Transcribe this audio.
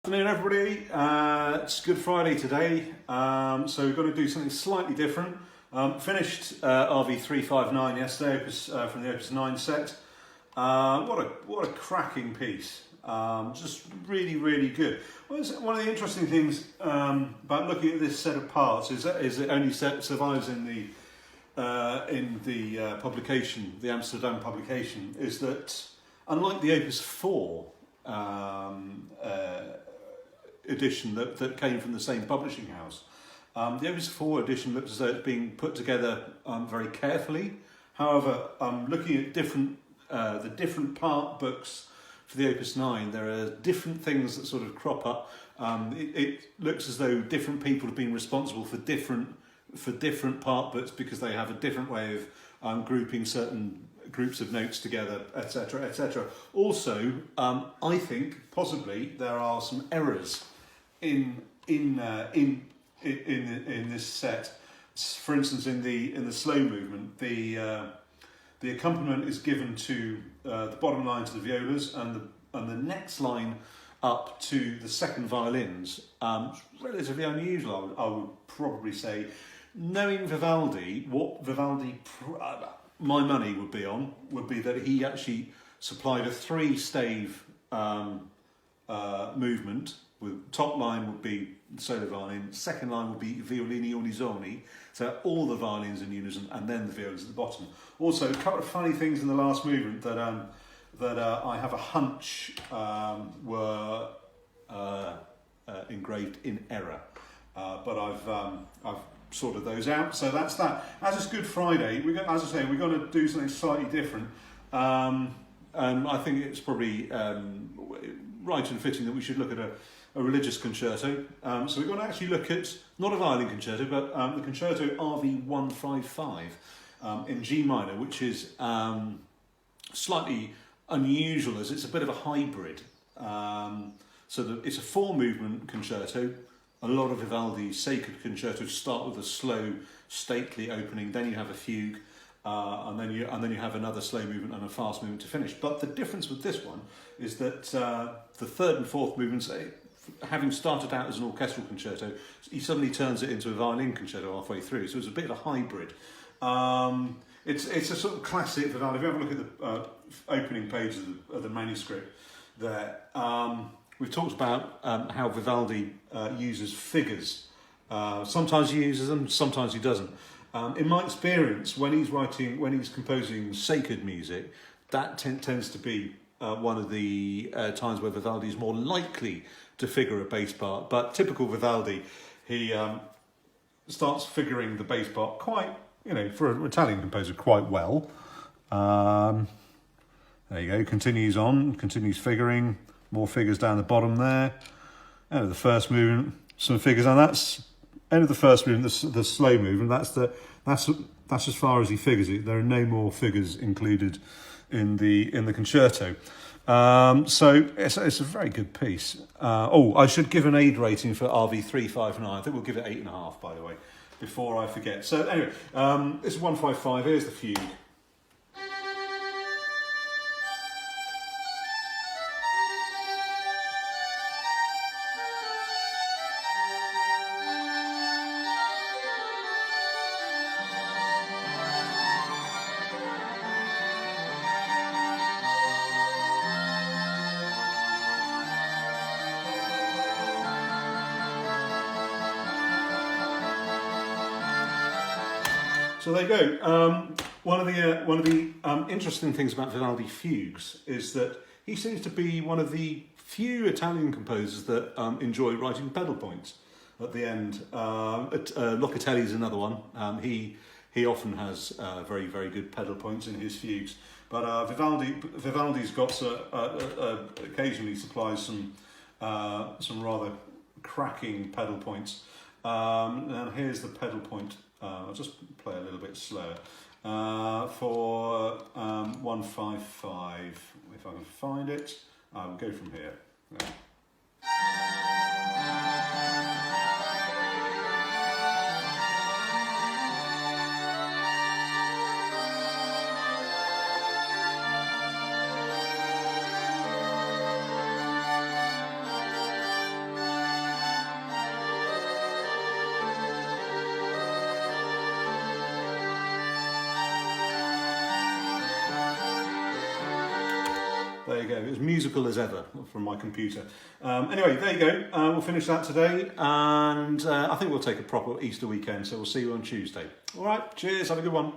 Afternoon, everybody. It's Good Friday today, so we're going to do something slightly different. Finished RV155 yesterday, from the Opus 9 set. What a cracking piece! Just really good. One of the interesting things about looking at this set of parts is it only survives in the publication, the Amsterdam publication, is that unlike the Opus 4. Edition that came from the same publishing house. The Opus 4 edition looks as though it's being put together very carefully. However, looking at the different part books for the Opus 9, there are different things that sort of crop up. It looks as though different people have been responsible for different part books because they have a different way of grouping certain groups of notes together, etc., etc. Also, I think possibly there are some errors in this set. For instance, in the slow movement, the accompaniment is given to the bottom line to the violas and the next line up to the second violins. Relatively unusual, I would probably say. Knowing Vivaldi, what Vivaldi, my money would be that he actually supplied a 3-stave movement. With top line would be solo violin, second line would be violini unisoni, so all the violins in unison, and then the violas at the bottom. Also, a couple of funny things in the last movement that I have a hunch were engraved in error, but I've sorted those out. So that's that. As it's Good Friday, as I say, we're going to do something slightly different. I think it's probably right and fitting that we should look at a religious concerto. So we're going to actually look at, not a violin concerto, but the concerto RV155 in G minor, which is slightly unusual as it's a bit of a hybrid. It's a 4-movement concerto. A lot of Vivaldi's sacred concertos start with a slow, stately opening, then you have a fugue, and then you have another slow movement and a fast movement to finish. But the difference with this one is that the third and fourth movements, having started out as an orchestral concerto, he suddenly turns it into a violin concerto halfway through. So it's a bit of a hybrid. It's a sort of classic Vivaldi. If you have a look at the opening page of the manuscript there, we've talked about how Vivaldi uses figures. Sometimes he uses them, sometimes he doesn't. In my experience, when he's composing sacred music, that tends to be one of the times where Vivaldi is more likely to figure a bass part. But typical Vivaldi, he starts figuring the bass part quite, for an Italian composer, quite well. There you go, continues figuring, more figures down the bottom there. End of the first movement, some figures, and that's end of the first movement, the slow movement. That's as far as he figures it. There are no more figures included in the concerto. So it's a very good piece. I should give an aid rating for RV359. I think we'll give it 8.5, by the way, before I forget. So anyway, this is 155. Here's the fugue. So there you go. One of the interesting things about Vivaldi fugues is that he seems to be one of the few Italian composers that enjoy writing pedal points at the end. Locatelli is another one. He often has very good pedal points in his fugues. But Vivaldi's got occasionally supplies some rather cracking pedal points. And here's the pedal point. I'll just play a little bit slower for 155. If I can find it, I'll go from here. Yeah. There you go. It was musical as ever from my computer. Anyway, there you go. We'll finish that today, and I think we'll take a proper Easter weekend, so we'll see you on Tuesday. All right, cheers, have a good one.